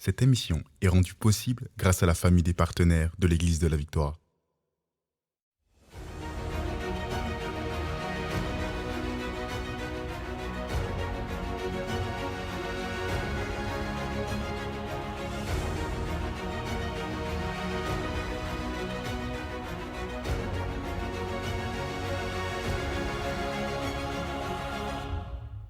Cette émission est rendue possible grâce à la famille des partenaires de l'Église de la Victoire.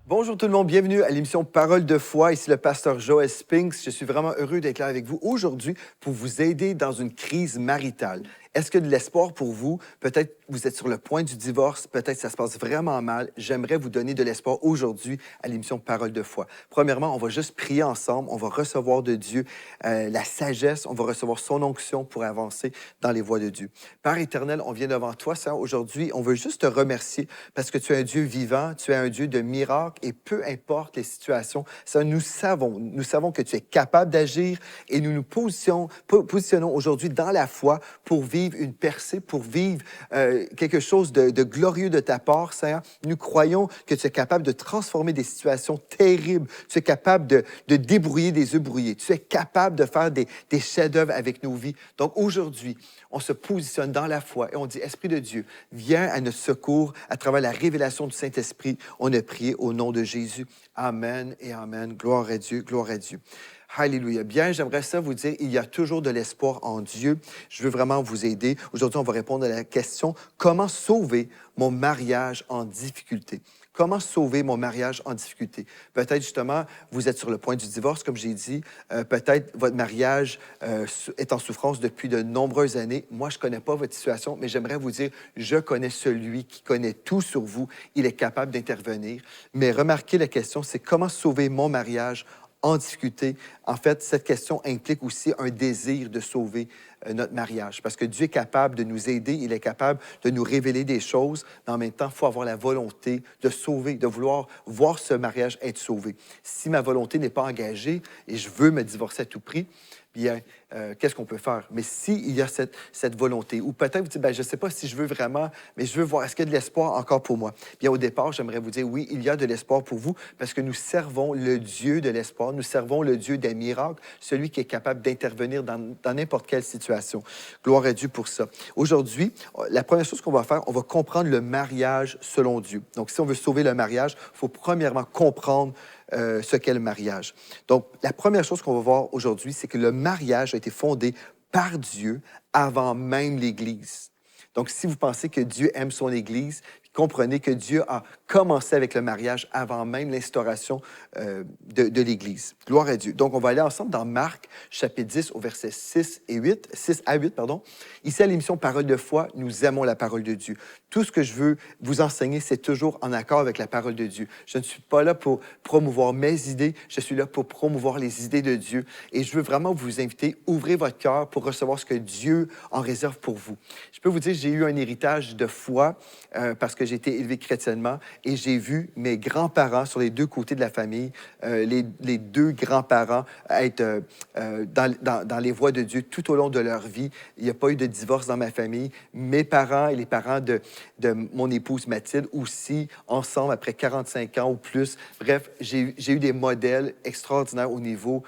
Bonjour tout le monde, bienvenue à l'émission Parole de foi. Ici le pasteur Joel Spinks. Je suis vraiment heureux d'être là avec vous aujourd'hui pour vous aider dans une crise maritale. Est-ce que de l'espoir pour vous? Peut-être vous êtes sur le point du divorce, peut-être ça se passe vraiment mal. J'aimerais vous donner de l'espoir aujourd'hui à l'émission Parole de foi. Premièrement, on va juste prier ensemble, on va recevoir de Dieu la sagesse, on va recevoir son onction pour avancer dans les voies de Dieu. Père éternel, on vient devant toi, Seigneur, aujourd'hui. On veut juste te remercier parce que tu es un Dieu vivant, tu es un Dieu de miracles et peu importe les situations, Seigneur, nous savons que tu es capable d'agir et nous nous positionnons aujourd'hui dans la foi pour vivre une percée, pour vivre quelque chose de glorieux de ta part, Seigneur. Nous croyons que tu es capable de transformer des situations terribles. Tu es capable de débrouiller des œufs brouillés. Tu es capable de faire des chefs-d'œuvre avec nos vies. Donc aujourd'hui, on se positionne dans la foi et on dit, Esprit de Dieu, viens à notre secours à travers la révélation du Saint-Esprit. On a prié au nom de Jésus. Amen et amen. Gloire à Dieu, gloire à Dieu. Alléluia. Bien, j'aimerais ça vous dire, il y a toujours de l'espoir en Dieu. Je veux vraiment vous aider. Aujourd'hui, on va répondre à la question, comment sauver mon mariage en difficulté? Comment sauver mon mariage en difficulté? Peut-être justement, vous êtes sur le point du divorce, comme j'ai dit. Peut-être votre mariage est en souffrance depuis de nombreuses années. Moi, je ne connais pas votre situation, mais j'aimerais vous dire, je connais celui qui connaît tout sur vous. Il est capable d'intervenir. Mais remarquez la question, c'est comment sauver mon mariage en difficulté. En fait, cette question implique aussi un désir de sauver notre mariage. Parce que Dieu est capable de nous aider, il est capable de nous révéler des choses, mais en même temps, il faut avoir la volonté de sauver, de vouloir voir ce mariage être sauvé. Si ma volonté n'est pas engagée et je veux me divorcer à tout prix, bien, qu'est-ce qu'on peut faire? Mais s'il y a cette volonté, ou peut-être vous dites, bien, je ne sais pas si je veux vraiment, mais je veux voir, est-ce qu'il y a de l'espoir encore pour moi? Bien, au départ, j'aimerais vous dire, oui, il y a de l'espoir pour vous, parce que nous servons le Dieu de l'espoir, nous servons le Dieu des miracles, celui qui est capable d'intervenir dans n'importe quelle situation. Gloire à Dieu pour ça. Aujourd'hui, la première chose qu'on va faire, on va comprendre le mariage selon Dieu. Donc, si on veut sauver le mariage, il faut premièrement comprendre ce qu'est le mariage. Donc, la première chose qu'on va voir aujourd'hui, c'est que le mariage a été fondé par Dieu avant même l'Église. Donc, si vous pensez que Dieu aime son Église, comprenez que Dieu a commencé avec le mariage avant même l'instauration de l'Église. Gloire à Dieu. Donc, on va aller ensemble dans Marc, chapitre 10, au verset 6 à 8. Ici, à l'émission Parole de foi, nous aimons la parole de Dieu. Tout ce que je veux vous enseigner, c'est toujours en accord avec la parole de Dieu. Je ne suis pas là pour promouvoir mes idées, je suis là pour promouvoir les idées de Dieu. Et je veux vraiment vous inviter, ouvrez votre cœur pour recevoir ce que Dieu en réserve pour vous. Je peux vous dire, j'ai eu un héritage de foi parce que j'ai été élevé chrétiennement et j'ai vu mes grands-parents sur les deux côtés de la famille, les deux grands-parents être dans les voies de Dieu tout au long de leur vie. Il n'y a pas eu de divorce dans ma famille. Mes parents et les parents de mon épouse Mathilde aussi, ensemble, après 45 ans ou plus. Bref, j'ai eu des modèles extraordinaires au niveau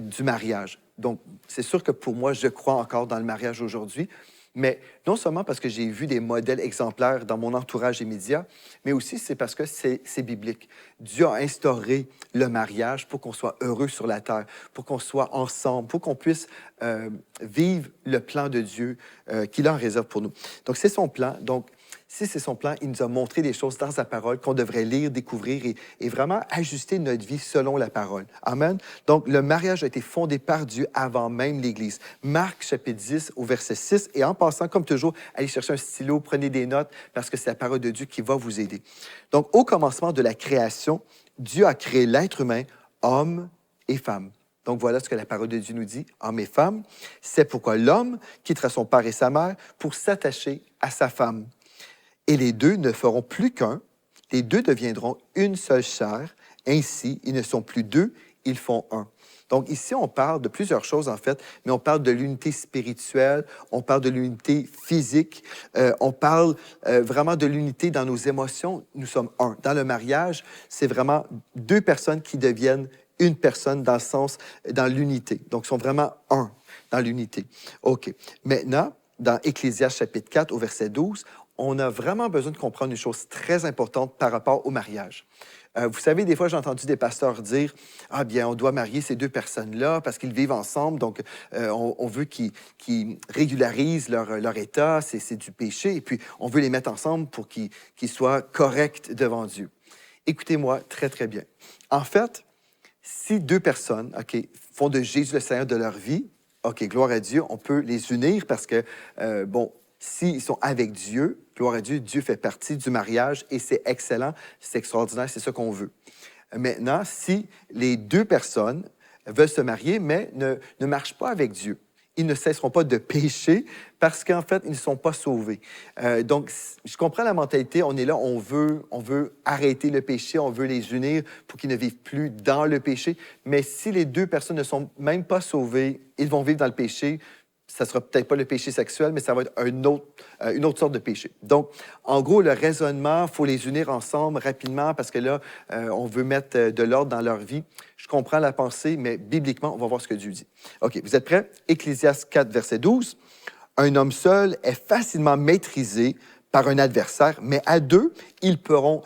du mariage. Donc, c'est sûr que pour moi, je crois encore dans le mariage aujourd'hui. Mais non seulement parce que j'ai vu des modèles exemplaires dans mon entourage immédiat, mais aussi c'est parce que c'est biblique. Dieu a instauré le mariage pour qu'on soit heureux sur la terre, pour qu'on soit ensemble, pour qu'on puisse vivre le plan de Dieu qu'il en réserve pour nous. Donc, c'est son plan. Donc, si c'est son plan, il nous a montré des choses dans sa parole qu'on devrait lire, découvrir et vraiment ajuster notre vie selon la parole. Amen. Donc, le mariage a été fondé par Dieu avant même l'Église. Marc, chapitre 10, au verset 6. Et en passant, comme toujours, allez chercher un stylo, prenez des notes parce que c'est la parole de Dieu qui va vous aider. Donc, au commencement de la création, Dieu a créé l'être humain, homme et femme. Donc, voilà ce que la parole de Dieu nous dit, hommes et femmes. C'est pourquoi l'homme quittera son père et sa mère pour s'attacher à sa femme. Et les deux ne feront plus qu'un, les deux deviendront une seule chair. Ainsi, ils ne sont plus deux, ils font un. Donc ici, on parle de plusieurs choses en fait, mais on parle de l'unité spirituelle, on parle de l'unité physique, on parle vraiment de l'unité dans nos émotions. Nous sommes un. Dans le mariage, c'est vraiment deux personnes qui deviennent une personne dans le sens, dans l'unité. Donc, ils sont vraiment un dans l'unité. OK. Maintenant, dans Ecclésiaste chapitre 4 au verset 12, on a vraiment besoin de comprendre une chose très importante par rapport au mariage. Vous savez, des fois, j'ai entendu des pasteurs dire « Ah bien, on doit marier ces deux personnes-là parce qu'ils vivent ensemble, donc on veut qu'ils régularisent leur état, c'est du péché, et puis on veut les mettre ensemble pour qu'ils soient corrects devant Dieu. » Écoutez-moi très, très bien. En fait, si deux personnes font de Jésus le Seigneur de leur vie, OK, gloire à Dieu, on peut les unir parce que, s'ils sont avec Dieu, gloire à Dieu, Dieu fait partie du mariage et c'est excellent, c'est extraordinaire, c'est ça qu'on veut. Maintenant, si les deux personnes veulent se marier, mais ne marchent pas avec Dieu, ils ne cesseront pas de pécher parce qu'en fait, ils ne sont pas sauvés. Donc, je comprends la mentalité, on est là, on veut arrêter le péché, on veut les unir pour qu'ils ne vivent plus dans le péché. Mais si les deux personnes ne sont même pas sauvées, ils vont vivre dans le péché. Ça ne sera peut-être pas le péché sexuel, mais ça va être une autre sorte de péché. Donc, en gros, le raisonnement, il faut les unir ensemble rapidement parce que là, on veut mettre de l'ordre dans leur vie. Je comprends la pensée, mais bibliquement, on va voir ce que Dieu dit. OK, vous êtes prêts? Ecclésiaste 4, verset 12. Un homme seul est facilement maîtrisé par un adversaire, mais à deux, ils pourront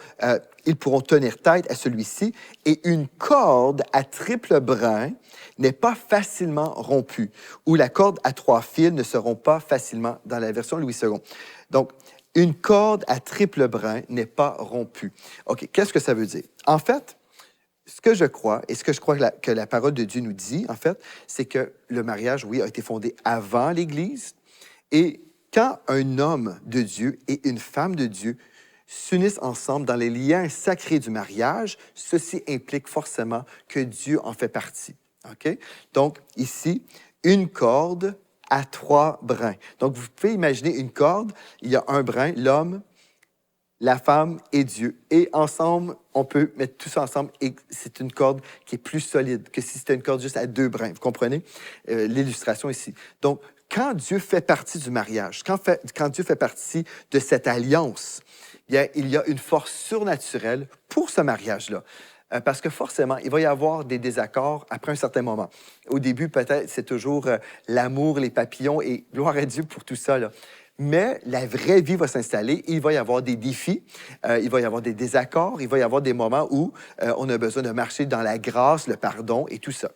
tenir tête à celui-ci, et une corde à triple brin n'est pas facilement rompue, ou la corde à 3 fils ne se rompt pas facilement dans la version Louis II. Donc, une corde à triple brin n'est pas rompue. OK, qu'est-ce que ça veut dire? En fait, ce que je crois, et ce que je crois que la parole de Dieu nous dit, en fait, c'est que le mariage, oui, a été fondé avant l'Église, et quand un homme de Dieu et une femme de Dieu s'unissent ensemble dans les liens sacrés du mariage, ceci implique forcément que Dieu en fait partie. OK? Donc, ici, une corde à 3 brins. Donc, vous pouvez imaginer une corde, il y a un brin, l'homme, la femme et Dieu. Et ensemble, on peut mettre tout ça ensemble et c'est une corde qui est plus solide que si c'était une corde juste à 2 brins. Vous comprenez l'illustration ici? Donc, quand Dieu fait partie du mariage, quand Dieu fait partie de cette alliance, bien, il y a une force surnaturelle pour ce mariage-là. Parce que forcément, il va y avoir des désaccords après un certain moment. Au début, peut-être, c'est toujours l'amour, les papillons, et gloire à Dieu pour tout ça, là. Mais la vraie vie va s'installer, il va y avoir des défis, il va y avoir des désaccords, il va y avoir des moments où on a besoin de marcher dans la grâce, le pardon et tout ça.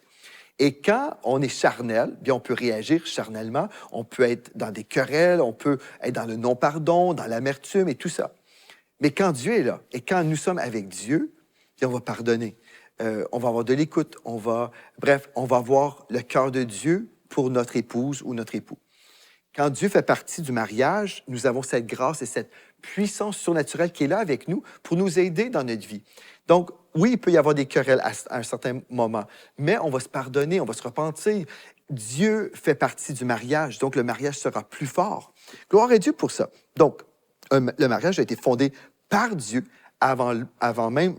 Et quand on est charnel, bien, on peut réagir charnellement, on peut être dans des querelles, on peut être dans le non-pardon, dans l'amertume et tout ça. Mais quand Dieu est là et quand nous sommes avec Dieu, bien, on va pardonner. On va avoir de l'écoute, on va avoir le cœur de Dieu pour notre épouse ou notre époux. Quand Dieu fait partie du mariage, nous avons cette grâce et cette puissance surnaturelle qui est là avec nous pour nous aider dans notre vie. Donc, oui, il peut y avoir des querelles à un certain moment, mais on va se pardonner, on va se repentir. Dieu fait partie du mariage, donc le mariage sera plus fort. Gloire à Dieu pour ça. Donc, le mariage a été fondé par Dieu avant même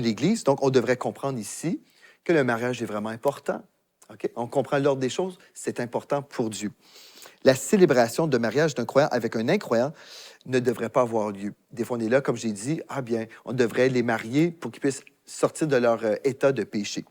l'Église. Donc, on devrait comprendre ici que le mariage est vraiment important. Okay? On comprend l'ordre des choses, c'est important pour Dieu. La célébration de mariage d'un croyant avec un incroyant ne devrait pas avoir lieu. Des fois, on est là, comme j'ai dit, on devrait les marier pour qu'ils puissent sortir de leur état de péché.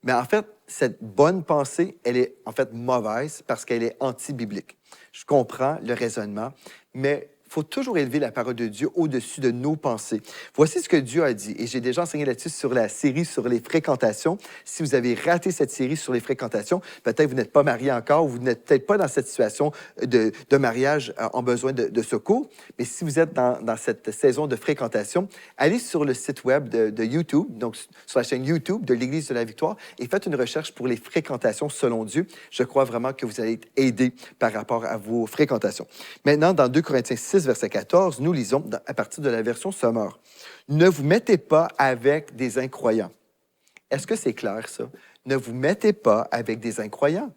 Mais en fait, cette bonne pensée, elle est en fait mauvaise parce qu'elle est anti-biblique. Je comprends le raisonnement, mais il faut toujours élever la parole de Dieu au-dessus de nos pensées. Voici ce que Dieu a dit, et j'ai déjà enseigné là-dessus sur la série sur les fréquentations. Si vous avez raté cette série sur les fréquentations, peut-être vous n'êtes pas marié encore ou vous n'êtes peut-être pas dans cette situation de mariage en besoin de secours. Mais si vous êtes dans cette saison de fréquentation, allez sur le site web de YouTube, donc sur la chaîne YouTube de l'Église de la Victoire, et faites une recherche pour les fréquentations selon Dieu. Je crois vraiment que vous allez être aidés par rapport à vos fréquentations. Maintenant, dans 2 Corinthiens 6, verset 14, nous lisons à partir de la version Sommeur. « Ne vous mettez pas avec des incroyants. » Est-ce que c'est clair, ça? Ne vous mettez pas avec des incroyants.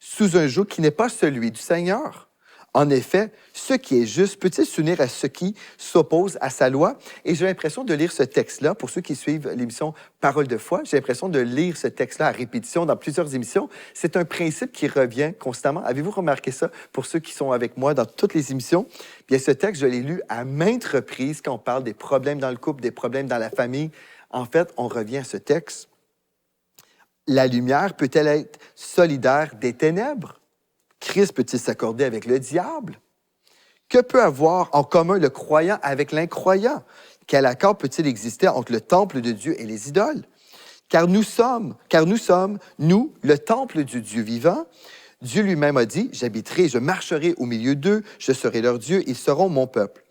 Sous un joug qui n'est pas celui du Seigneur. En effet, ce qui est juste peut-il s'unir à ce qui s'oppose à sa loi? Et j'ai l'impression de lire ce texte-là, pour ceux qui suivent l'émission Parole de foi, j'ai l'impression de lire ce texte-là à répétition dans plusieurs émissions. C'est un principe qui revient constamment. Avez-vous remarqué ça pour ceux qui sont avec moi dans toutes les émissions? Bien, ce texte, je l'ai lu à maintes reprises quand on parle des problèmes dans le couple, des problèmes dans la famille. En fait, on revient à ce texte. La lumière peut-elle être solidaire des ténèbres? Christ peut-il s'accorder avec le diable? Que peut avoir en commun le croyant avec l'incroyant? Quel accord peut-il exister entre le temple de Dieu et les idoles? Car nous sommes, nous, le temple du Dieu vivant. Dieu lui-même a dit, j'habiterai, je marcherai au milieu d'eux, je serai leur Dieu, ils seront mon peuple.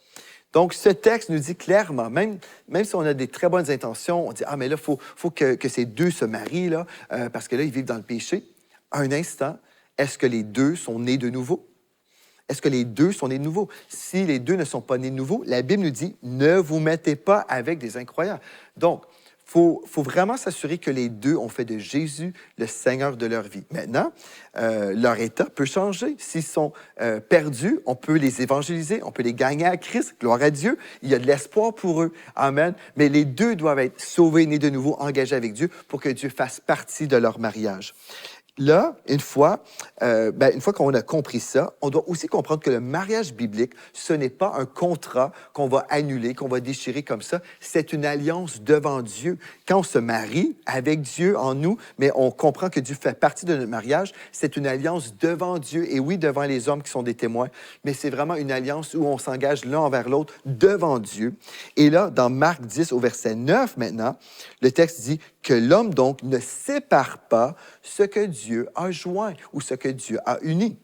Donc, ce texte nous dit clairement, même si on a des très bonnes intentions, on dit, ah, mais là, il faut que ces deux se marient, là, parce que là, ils vivent dans le péché. Un instant, est-ce que les deux sont nés de nouveau? Est-ce que les deux sont nés de nouveau? Si les deux ne sont pas nés de nouveau, la Bible nous dit, ne vous mettez pas avec des incroyants. Donc, faut vraiment s'assurer que les deux ont fait de Jésus le Seigneur de leur vie. Maintenant, leur état peut changer. S'ils sont perdus, on peut les évangéliser, on peut les gagner à Christ. Gloire à Dieu. Il y a de l'espoir pour eux. Amen. Mais les deux doivent être sauvés, nés de nouveau, engagés avec Dieu pour que Dieu fasse partie de leur mariage. Là, une fois qu'on a compris ça, on doit aussi comprendre que le mariage biblique, ce n'est pas un contrat qu'on va annuler, qu'on va déchirer comme ça. C'est une alliance devant Dieu. Quand on se marie avec Dieu en nous, mais on comprend que Dieu fait partie de notre mariage, c'est une alliance devant Dieu. Et oui, devant les hommes qui sont des témoins, mais c'est vraiment une alliance où on s'engage l'un envers l'autre devant Dieu. Et là, dans Marc 10, au verset 9 maintenant, le texte dit que l'homme donc ne sépare pas ce que Dieu a joint ou ce que Dieu a uni.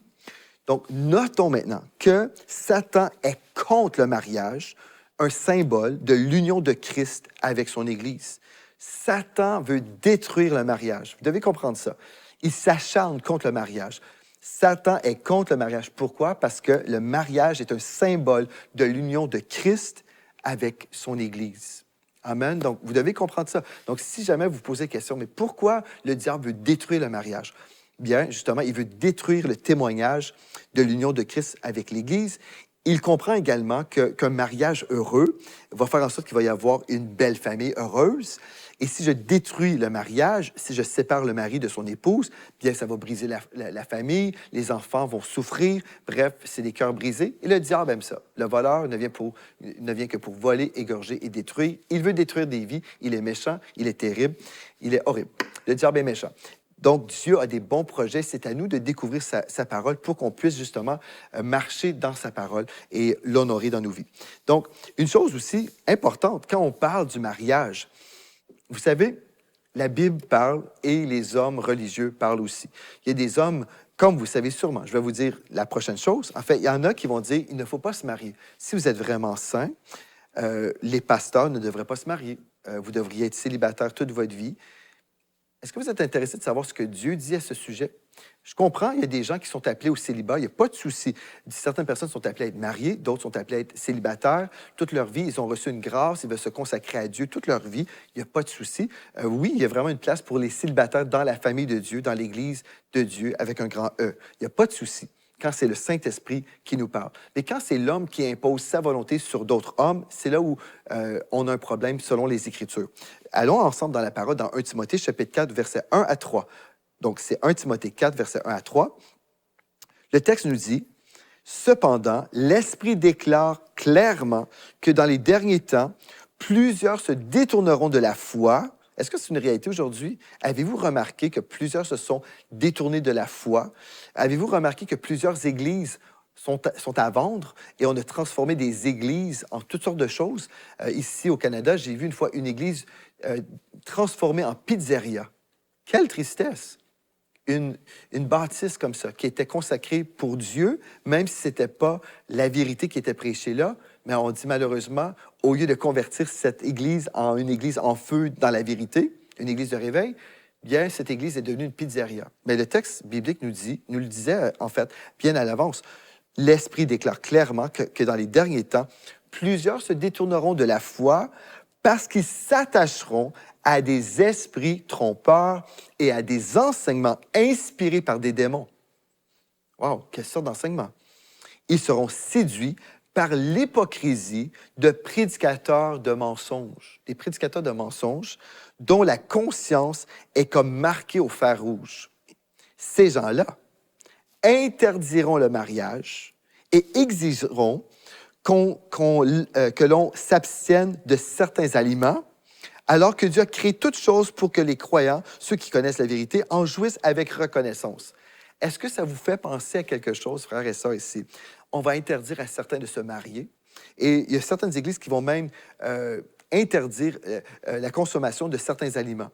Donc, notons maintenant que Satan est contre le mariage, un symbole de l'union de Christ avec son Église. Satan veut détruire le mariage. Vous devez comprendre ça. Il s'acharne contre le mariage. Satan est contre le mariage. Pourquoi? Parce que le mariage est un symbole de l'union de Christ avec son Église. Amen. Donc, vous devez comprendre ça. Donc, si jamais vous posez la question, mais pourquoi le diable veut détruire le mariage? Bien, justement, il veut détruire le témoignage de l'union de Christ avec l'Église. Il comprend également qu'un mariage heureux va faire en sorte qu'il va y avoir une belle famille heureuse. Et si je détruis le mariage, si je sépare le mari de son épouse, bien, ça va briser la famille, les enfants vont souffrir. Bref, c'est des cœurs brisés. Et le diable aime ça. Le voleur ne vient que pour voler, égorger et détruire. Il veut détruire des vies. Il est méchant, il est terrible, il est horrible. Le diable est méchant. Donc, Dieu a des bons projets. C'est à nous de découvrir sa parole pour qu'on puisse justement marcher dans sa parole et l'honorer dans nos vies. Donc, une chose aussi importante, quand on parle du mariage, vous savez, la Bible parle et les hommes religieux parlent aussi. Il y a des hommes, comme vous savez sûrement, je vais vous dire la prochaine chose. En fait, il y en a qui vont dire, il ne faut pas se marier. Si vous êtes vraiment saint, les pasteurs ne devraient pas se marier. Vous devriez être célibataire toute votre vie. Est-ce que vous êtes intéressé de savoir ce que Dieu dit à ce sujet? Je comprends, il y a des gens qui sont appelés au célibat, il n'y a pas de souci. Certaines personnes sont appelées à être mariées, d'autres sont appelées à être célibataires. Toute leur vie, ils ont reçu une grâce, ils veulent se consacrer à Dieu toute leur vie, il n'y a pas de souci. Oui, il y a vraiment une place pour les célibataires dans la famille de Dieu, dans l'Église de Dieu, avec un grand E. Il n'y a pas de souci quand c'est le Saint-Esprit qui nous parle. Mais quand c'est l'homme qui impose sa volonté sur d'autres hommes, c'est là où on a un problème selon les Écritures. Allons ensemble dans la parole, dans 1 Timothée, chapitre 4, versets 1 à 3. Donc, c'est 1 Timothée 4, versets 1 à 3. Le texte nous dit, « Cependant, l'Esprit déclare clairement que dans les derniers temps, plusieurs se détourneront de la foi. » Est-ce que c'est une réalité aujourd'hui? Avez-vous remarqué que plusieurs se sont détournés de la foi? Avez-vous remarqué que plusieurs églises sont à vendre et on a transformé des églises en toutes sortes de choses? Ici, au Canada, j'ai vu une fois une église transformée en pizzeria. Quelle tristesse! Une bâtisse comme ça, qui était consacrée pour Dieu, même si ce n'était pas la vérité qui était prêchée là, mais on dit malheureusement, au lieu de convertir cette église en une église en feu dans la vérité, une église de réveil, bien, cette église est devenue une pizzeria. Mais le texte biblique nous le disait, en fait, bien à l'avance. L'Esprit déclare clairement que dans les derniers temps, plusieurs se détourneront de la foi parce qu'ils s'attacheront à des esprits trompeurs et à des enseignements inspirés par des démons. Wow, quelle sorte d'enseignement! Ils seront séduits par l'hypocrisie de prédicateurs de mensonges. Des prédicateurs de mensonges dont la conscience est comme marquée au fer rouge. Ces gens-là interdiront le mariage et exigeront que l'on s'abstienne de certains aliments alors que Dieu a créé toutes choses pour que les croyants, ceux qui connaissent la vérité, en jouissent avec reconnaissance. Est-ce que ça vous fait penser à quelque chose, frères et sœurs, ici? On va interdire à certains de se marier. Et il y a certaines églises qui vont même interdire la consommation de certains aliments.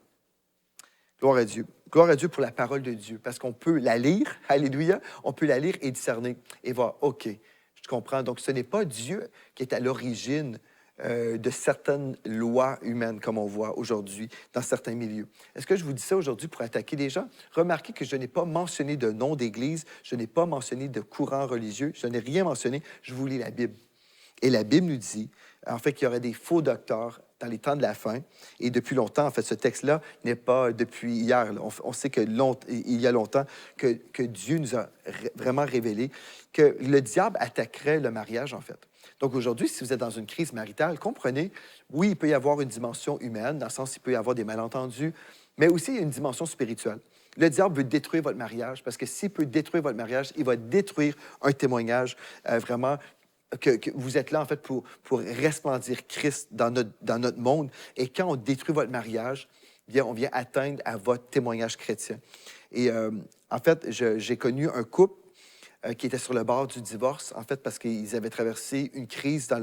Gloire à Dieu. Gloire à Dieu pour la parole de Dieu, parce qu'on peut la lire, alléluia, on peut la lire et discerner et voir, OK, je comprends. Donc, ce n'est pas Dieu qui est à l'origine de certaines lois humaines, comme on voit aujourd'hui dans certains milieux. Est-ce que je vous dis ça aujourd'hui pour attaquer des gens? Remarquez que je n'ai pas mentionné de nom d'église, je n'ai pas mentionné de courant religieux, je n'ai rien mentionné, je vous lis la Bible. Et la Bible nous dit, en fait, qu'il y aurait des faux docteurs dans les temps de la fin. Et depuis longtemps, en fait, ce texte-là n'est pas depuis hier. On sait qu'il y a longtemps que Dieu nous a vraiment révélé que le diable attaquerait le mariage, en fait. Donc aujourd'hui, si vous êtes dans une crise maritale, comprenez, oui, il peut y avoir une dimension humaine, dans le sens qu'il peut y avoir des malentendus, mais aussi il y a une dimension spirituelle. Le diable veut détruire votre mariage parce que s'il peut détruire votre mariage, il va détruire un témoignage vraiment que vous êtes là, en fait, pour resplendir Christ dans notre monde. Et quand on détruit votre mariage, bien, on vient atteindre à votre témoignage chrétien. Et en fait, j'ai connu un couple qui était sur le bord du divorce, en fait, parce qu'ils avaient traversé une crise dans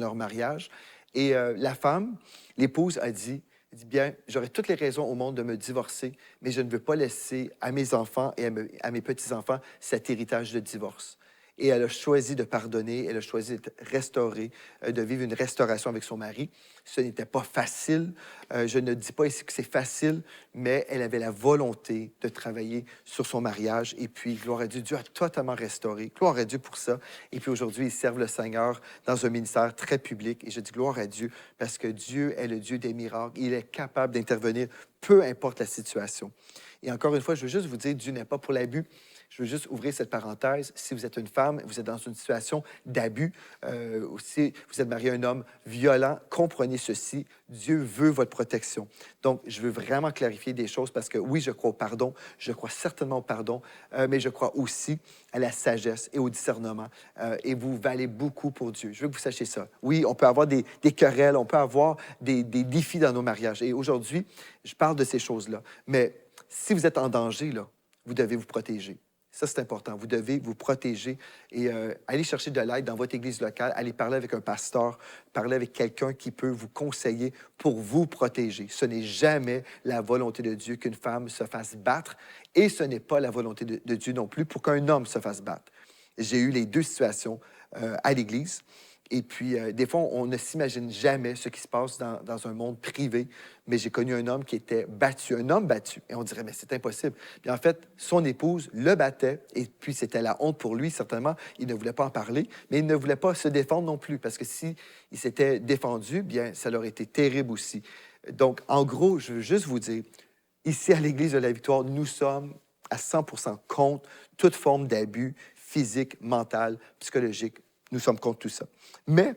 leur mariage. Et la femme, l'épouse, a dit, bien, j'aurais toutes les raisons au monde de me divorcer, mais je ne veux pas laisser à mes enfants et à mes petits-enfants cet héritage de divorce. Et elle a choisi de pardonner, elle a choisi d'être restaurée, de vivre une restauration avec son mari. Ce n'était pas facile. Je ne dis pas ici que c'est facile, mais elle avait la volonté de travailler sur son mariage. Et puis, gloire à Dieu, Dieu a totalement restauré. Gloire à Dieu pour ça. Et puis aujourd'hui, ils servent le Seigneur dans un ministère très public. Et je dis gloire à Dieu parce que Dieu est le Dieu des miracles. Il est capable d'intervenir, peu importe la situation. Et encore une fois, je veux juste vous dire, Dieu n'est pas pour l'abus. Je veux juste ouvrir cette parenthèse. Si vous êtes une femme, vous êtes dans une situation d'abus, si vous êtes marié à un homme violent, comprenez ceci, Dieu veut votre protection. Donc, je veux vraiment clarifier des choses parce que oui, je crois au pardon, je crois certainement au pardon, mais je crois aussi à la sagesse et au discernement. Et vous valez beaucoup pour Dieu. Je veux que vous sachiez ça. Oui, on peut avoir des querelles, on peut avoir des défis dans nos mariages. Et aujourd'hui, je parle de ces choses-là. Mais si vous êtes en danger, là, vous devez vous protéger. Ça, c'est important. Vous devez vous protéger et aller chercher de l'aide dans votre église locale, aller parler avec un pasteur, parler avec quelqu'un qui peut vous conseiller pour vous protéger. Ce n'est jamais la volonté de Dieu qu'une femme se fasse battre et ce n'est pas la volonté de Dieu non plus pour qu'un homme se fasse battre. J'ai eu les deux situations à l'église. Et puis, des fois, on ne s'imagine jamais ce qui se passe dans un monde privé. Mais j'ai connu un homme qui était battu, un homme battu. Et on dirait, mais c'est impossible. Puis en fait, son épouse le battait. Et puis, c'était la honte pour lui, certainement. Il ne voulait pas en parler, mais il ne voulait pas se défendre non plus. Parce que s'il s'était défendu, bien, ça aurait été terrible aussi. Donc, en gros, je veux juste vous dire, ici, à l'Église de la Victoire, nous sommes à 100% contre toute forme d'abus physique, mental, psychologique. Nous sommes contre tout ça. Mais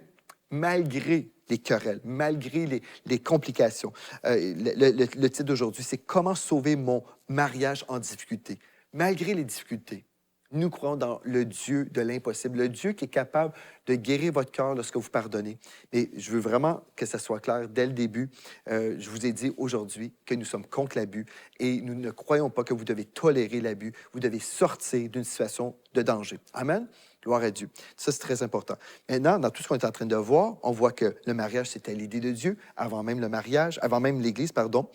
malgré les querelles, malgré les complications, le titre d'aujourd'hui, c'est « Comment sauver mon mariage en difficulté ». Malgré les difficultés, nous croyons dans le Dieu de l'impossible, le Dieu qui est capable de guérir votre cœur lorsque vous pardonnez. Et je veux vraiment que ça soit clair dès le début. Je vous ai dit aujourd'hui que nous sommes contre l'abus et nous ne croyons pas que vous devez tolérer l'abus. Vous devez sortir d'une situation de danger. Amen? Gloire à Dieu. Ça, c'est très important. Maintenant, dans tout ce qu'on est en train de voir, on voit que le mariage, c'était l'idée de Dieu, avant même le mariage, avant même l'Église, pardon.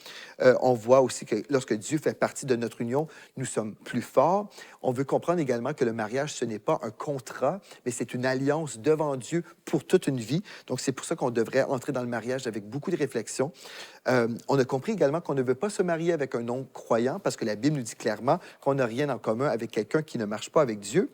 On voit aussi que lorsque Dieu fait partie de notre union, nous sommes plus forts. On veut comprendre également que le mariage, ce n'est pas un contrat, mais c'est une alliance devant Dieu pour toute une vie. Donc, c'est pour ça qu'on devrait entrer dans le mariage avec beaucoup de réflexion. On a compris également qu'on ne veut pas se marier avec un non-croyant, parce que la Bible nous dit clairement qu'on n'a rien en commun avec quelqu'un qui ne marche pas avec Dieu.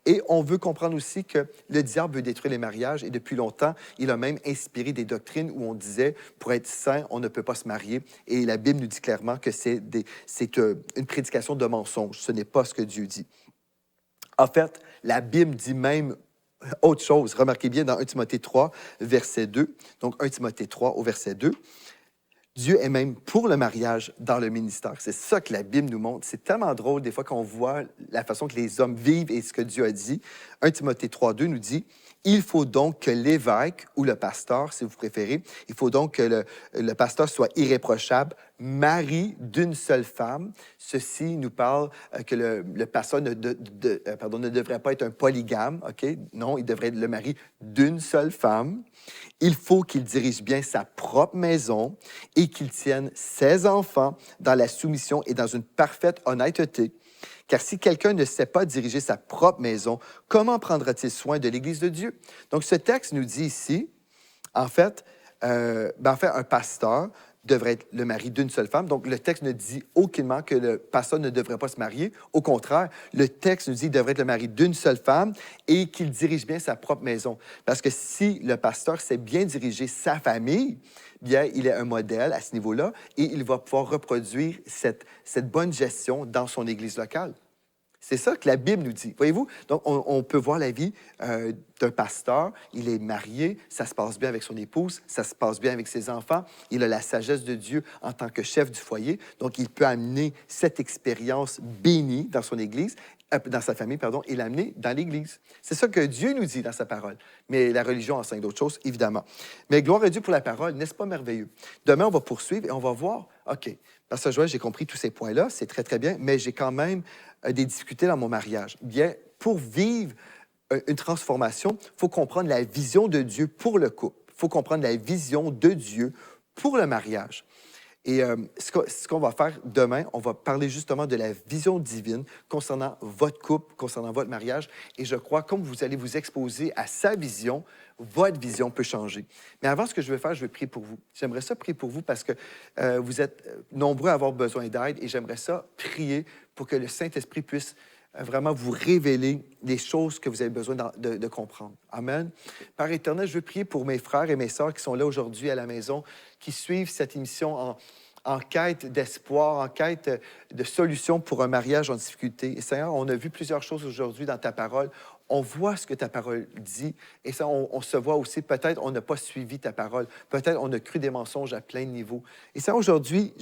Et on veut comprendre aussi que le diable veut détruire les mariages et depuis longtemps, il a même inspiré des doctrines où on disait, pour être saint, on ne peut pas se marier. Et la Bible nous dit clairement que c'est une prédication de mensonge. Ce n'est pas ce que Dieu dit. En fait, la Bible dit même autre chose. Remarquez bien dans 1 Timothée 3, verset 2. Donc 1 Timothée 3 au verset 2. Dieu est même pour le mariage dans le ministère. C'est ça que la Bible nous montre. C'est tellement drôle des fois qu'on voit la façon que les hommes vivent et ce que Dieu a dit. 1 Timothée 3, 2 nous dit Il faut donc que l'évêque ou le pasteur, si vous préférez, il faut donc que le pasteur soit irréprochable, mari d'une seule femme. Ceci nous parle que le pasteur ne devrait pas être un polygame, OK? Non, il devrait être le mari d'une seule femme. Il faut qu'il dirige bien sa propre maison et qu'il tienne ses enfants dans la soumission et dans une parfaite honnêteté. Car si quelqu'un ne sait pas diriger sa propre maison, comment prendra-t-il soin de l'Église de Dieu? Donc, ce texte nous dit ici, en fait, un pasteur devrait être le mari d'une seule femme. Donc, le texte ne dit aucunement que le pasteur ne devrait pas se marier. Au contraire, le texte nous dit qu'il devrait être le mari d'une seule femme et qu'il dirige bien sa propre maison. Parce que si le pasteur sait bien diriger sa famille, bien, il est un modèle à ce niveau-là et il va pouvoir reproduire cette bonne gestion dans son Église locale. C'est ça que la Bible nous dit. Voyez-vous? Donc, on peut voir la vie d'un pasteur. Il est marié, ça se passe bien avec son épouse, ça se passe bien avec ses enfants. Il a la sagesse de Dieu en tant que chef du foyer. Donc, il peut amener cette expérience bénie dans son Église, dans sa famille, pardon, et l'amener dans l'Église. C'est ça que Dieu nous dit dans sa parole. Mais la religion enseigne d'autres choses, évidemment. Mais gloire à Dieu pour la parole, n'est-ce pas merveilleux? Demain, on va poursuivre et on va voir, OK, Pasteur Joël, j'ai compris tous ces points-là, c'est très, très bien, mais j'ai quand même des difficultés dans mon mariage. Bien, pour vivre une transformation, il faut comprendre la vision de Dieu pour le couple. Il faut comprendre la vision de Dieu pour le mariage. Et ce qu'on va faire demain, on va parler justement de la vision divine concernant votre couple, concernant votre mariage. Et je crois, comme vous allez vous exposer à sa vision, votre vision peut changer. Mais avant, ce que je vais faire, je vais prier pour vous. J'aimerais ça prier pour vous parce que vous êtes nombreux à avoir besoin d'aide et j'aimerais ça prier pour que le Saint-Esprit puisse vraiment vous révéler les choses que vous avez besoin de comprendre. Amen. Père éternel, je veux prier pour mes frères et mes sœurs qui sont là aujourd'hui à la maison, qui suivent cette émission en quête d'espoir, en quête de solutions pour un mariage en difficulté. Et Seigneur, on a vu plusieurs choses aujourd'hui dans ta parole. On voit ce que ta parole dit et ça, on se voit aussi, peut-être on n'a pas suivi ta parole, peut-être on a cru des mensonges à plein de niveaux. Et ça, aujourd'hui,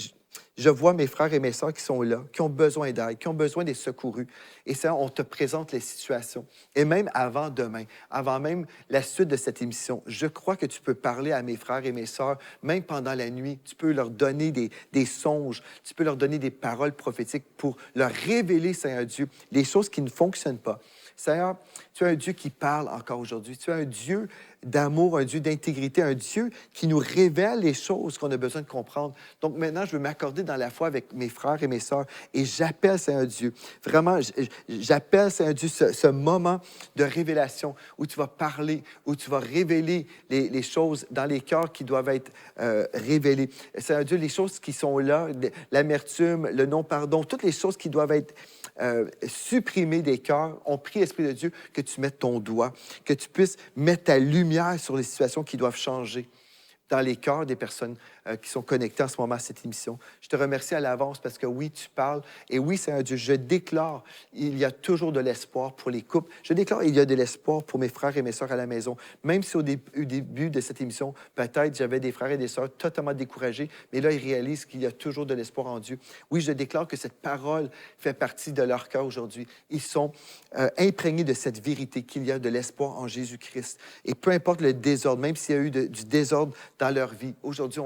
je vois mes frères et mes sœurs qui sont là, qui ont besoin d'aide, qui ont besoin des secourus. Et ça, on te présente les situations. Et même avant demain, avant même la suite de cette émission, je crois que tu peux parler à mes frères et mes sœurs, même pendant la nuit. Tu peux leur donner des songes, tu peux leur donner des paroles prophétiques pour leur révéler, Seigneur Dieu, les choses qui ne fonctionnent pas. Seigneur, tu es un Dieu qui parle encore aujourd'hui. Tu es un Dieu d'amour, un Dieu d'intégrité, un Dieu qui nous révèle les choses qu'on a besoin de comprendre. Donc maintenant, je veux m'accorder dans la foi avec mes frères et mes sœurs et j'appelle Seigneur Dieu. Vraiment, j'appelle Seigneur Dieu ce moment de révélation où tu vas parler, où tu vas révéler les choses dans les cœurs qui doivent être révélées. Seigneur Dieu, les choses qui sont là, l'amertume, le non-pardon, toutes les choses qui doivent être supprimer des cœurs. On prie, Esprit de Dieu, que tu mettes ton doigt, que tu puisses mettre ta lumière sur les situations qui doivent changer dans les cœurs des personnes qui sont connectées en ce moment à cette émission. Je te remercie à l'avance parce que oui, tu parles. Et oui, Seigneur Dieu, je déclare, il y a toujours de l'espoir pour les couples. Je déclare, il y a de l'espoir pour mes frères et mes sœurs à la maison. Même si au début de cette émission, peut-être j'avais des frères et des sœurs totalement découragés, mais là, ils réalisent qu'il y a toujours de l'espoir en Dieu. Oui, je déclare que cette parole fait partie de leur cœur aujourd'hui. Ils sont imprégnés de cette vérité qu'il y a de l'espoir en Jésus-Christ. Et peu importe le désordre, même s'il y a eu du désordre dans leur vie, aujourd'hui,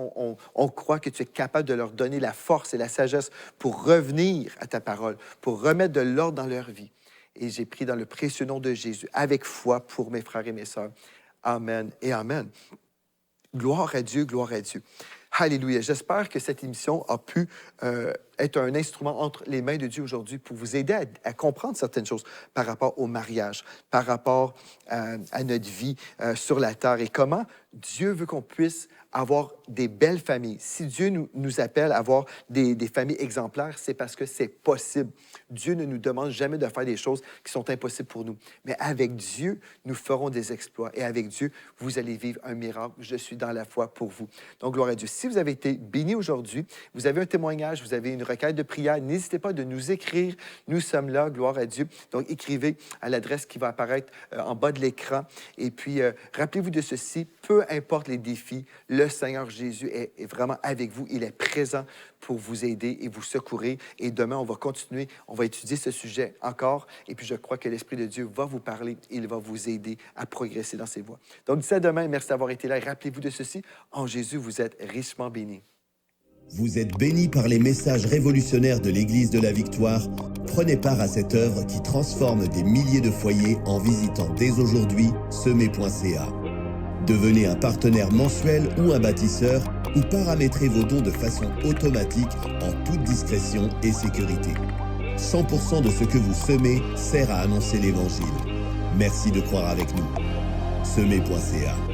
on croit que tu es capable de leur donner la force et la sagesse pour revenir à ta parole, pour remettre de l'ordre dans leur vie. Et j'ai prié dans le précieux nom de Jésus, avec foi pour mes frères et mes sœurs. Amen et amen. Gloire à Dieu, gloire à Dieu. Alléluia. J'espère que cette émission a pu être un instrument entre les mains de Dieu aujourd'hui pour vous aider à comprendre certaines choses par rapport au mariage, par rapport à notre vie sur la terre et comment Dieu veut qu'on puisse avoir des belles familles. Si Dieu nous appelle à avoir des familles exemplaires, c'est parce que c'est possible. Dieu ne nous demande jamais de faire des choses qui sont impossibles pour nous. Mais avec Dieu, nous ferons des exploits. Et avec Dieu, vous allez vivre un miracle. Je suis dans la foi pour vous. Donc, gloire à Dieu. Si vous avez été bénis aujourd'hui, vous avez un témoignage, vous avez une requête de prière, n'hésitez pas de nous écrire. Nous sommes là, gloire à Dieu. Donc, écrivez à l'adresse qui va apparaître en bas de l'écran. Et puis, rappelez-vous de ceci, peu importe les défis, le Seigneur Jésus est vraiment avec vous. Il est présent pour vous aider et vous secourir. Et demain, on va continuer, on va étudier ce sujet encore. Et puis, je crois que l'Esprit de Dieu va vous parler et il va vous aider à progresser dans ses voies. Donc, d'ici à demain, merci d'avoir été là. Et rappelez-vous de ceci, en Jésus, vous êtes richement bénis. Vous êtes bénis par les messages révolutionnaires de l'Église de la Victoire. Prenez part à cette œuvre qui transforme des milliers de foyers en visitant dès aujourd'hui semer.ca. Devenez un partenaire mensuel ou un bâtisseur ou paramétrez vos dons de façon automatique en toute discrétion et sécurité. 100% de ce que vous semez sert à annoncer l'Évangile. Merci de croire avec nous. semer.ca